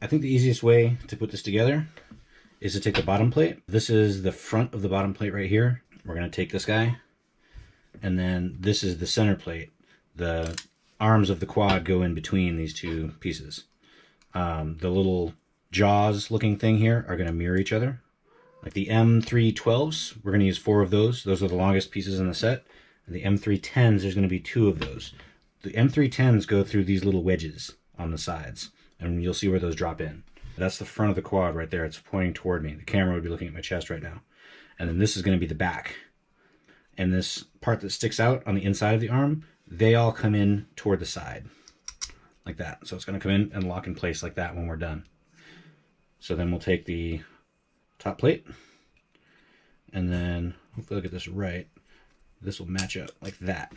I think the easiest way to put this together is to take the bottom plate. This is the front of the bottom plate right here. We're going to take this guy, and then this is the center plate. The arms of the quad go in between these two pieces. The little jaws looking thing here are going to mirror each other. Like the M312s, we're going to use 4 of those. Those are the longest pieces in the set. And the M310s, there's going to be 2 of those. The M310s go through these little wedges on the sides, and you'll see where those drop in. That's the front of the quad right there. It's pointing toward me. The camera would be looking at my chest right now. And then this is going to be the back. And this part that sticks out on the inside of the arm, they all come in toward the side. Like that. So it's going to come in and lock in place like that when we're done. So then we'll take the top plate, and then hopefully I'll get this right. This will match up like that.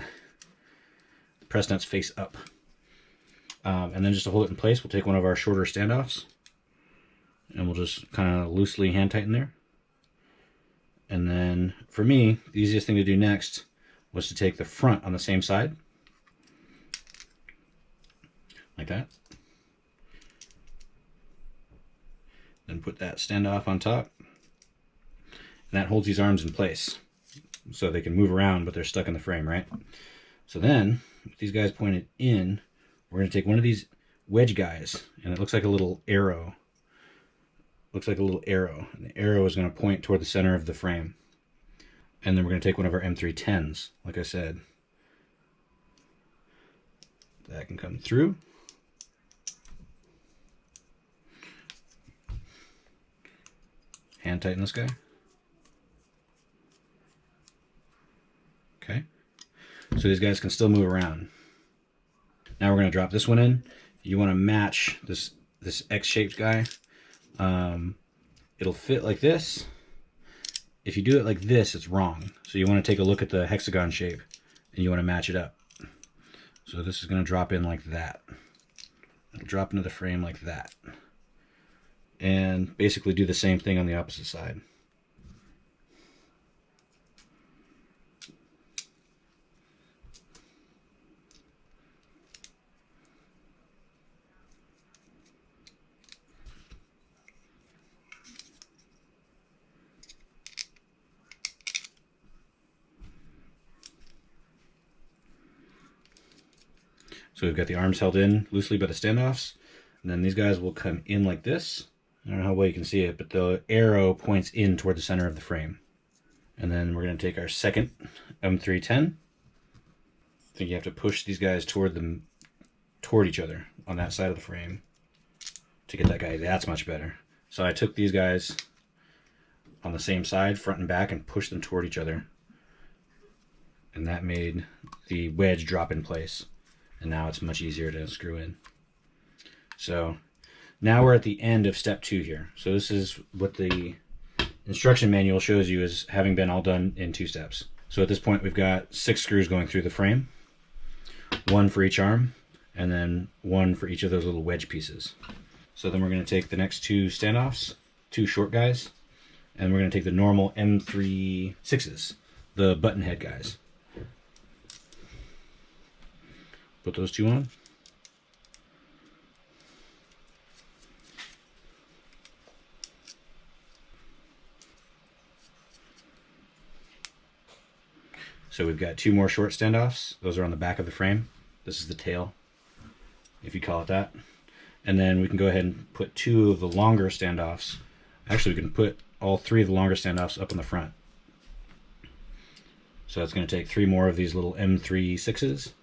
The press nuts face up. And then just to hold it in place, we'll take one of our shorter standoffs, and we'll just kind of loosely hand tighten there. And then for me, the easiest thing to do next was to take the front on the same side, like that. Then put that standoff on top. And that holds these arms in place so they can move around, but they're stuck in the frame, right? So then, with these guys pointed in, we're going to take one of these wedge guys, and it looks like a little arrow. Looks like a little arrow. And the arrow is going to point toward the center of the frame. And then we're going to take one of our M310s, like I said. That can come through. Hand tighten this guy. Okay. So these guys can still move around. Now we're going to drop this one in. You want to match this X-shaped guy. It'll fit like this. If you do it like this, it's wrong. So you want to take a look at the hexagon shape, and you want to match it up. So this is going to drop in like that. It'll drop into the frame like that. And basically do the same thing on the opposite side. So we've got the arms held in loosely by the standoffs, and then these guys will come in like this. I don't know how well you can see it, but the arrow points in toward the center of the frame. And then we're going to take our second M310. I think you have to push these guys toward each other on that side of the frame to get that guy. That's much better. So I took these guys on the same side, front and back, and pushed them toward each other. And that made the wedge drop in place. And now it's much easier to screw in. So now we're at the end of step 2 here. So this is what the instruction manual shows you as having been all done in 2 steps. So at this point we've got 6 screws going through the frame, 1 for each arm, and then 1 for each of those little wedge pieces. So then we're going to take the next 2 standoffs, 2 short guys, and we're going to take the normal M36s, the button head guys. Put those 2 on. So we've got 2 more short standoffs. Those are on the back of the frame. This is the tail, if you call it that. And then we can go ahead and put 2 of the longer standoffs. Actually, we can put all 3 of the longer standoffs up in the front. So that's going to take 3 more of these little M36s.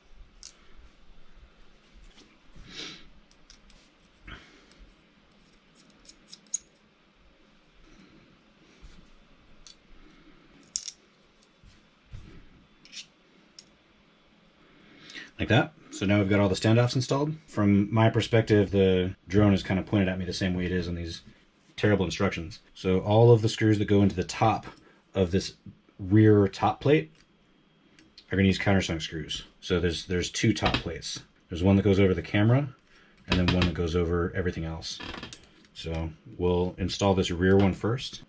Like that. So now we've got all the standoffs installed. From my perspective, the drone is kind of pointed at me the same way it is on these terrible instructions. So all of the screws that go into the top of this rear top plate are going to use countersunk screws. So there's 2 top plates. There's one that goes over the camera, and then one that goes over everything else. So we'll install this rear one first.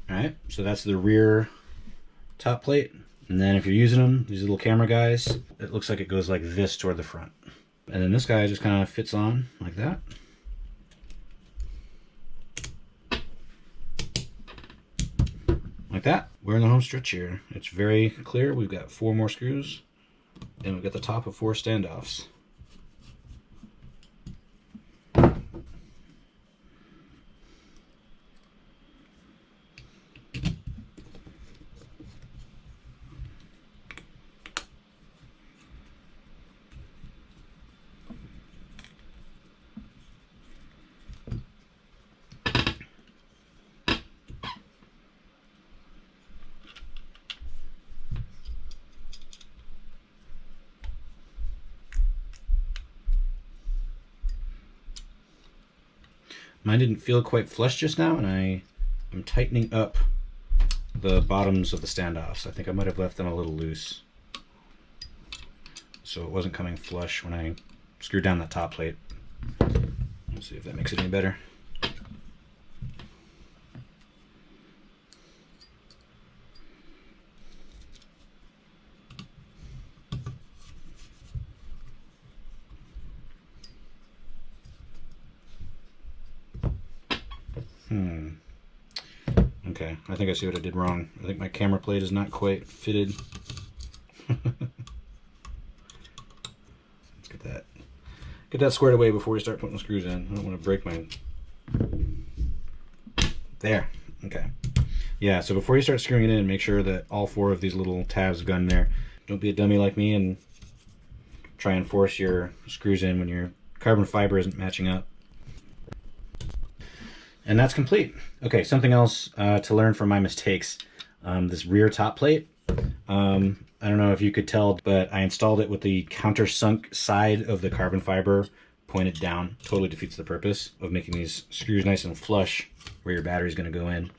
Alright, so that's the rear top plate. And then if you're using them, these little camera guys, it looks like it goes like this toward the front. And then this guy just kind of fits on like that. Like that. We're in the home stretch here. It's very clear. We've got 4 more screws, and we've got the top of 4 standoffs. Mine didn't feel quite flush just now, and I'm tightening up the bottoms of the standoffs. I think I might have left them a little loose, so it wasn't coming flush when I screwed down that top plate. Let's see if that makes it any better. Okay, I think I see what I did wrong. I think my camera plate is not quite fitted. Let's get that squared away before we start putting the screws in. I don't want to break my... There. Okay. Yeah, so before you start screwing it in, make sure that all 4 of these little tabs have gone in there. Don't be a dummy like me and try and force your screws in when your carbon fiber isn't matching up. And that's complete. Okay, something else to learn from my mistakes. This rear top plate, I don't know if you could tell, but I installed it with the countersunk side of the carbon fiber pointed down. Totally defeats the purpose of making these screws nice and flush where your battery's gonna go in,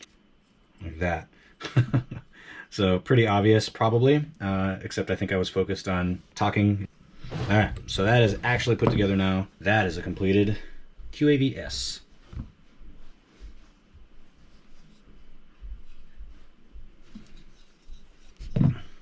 like that. So pretty obvious probably, except I think I was focused on talking. All right, so that is actually put together now. That is a completed QAV-S.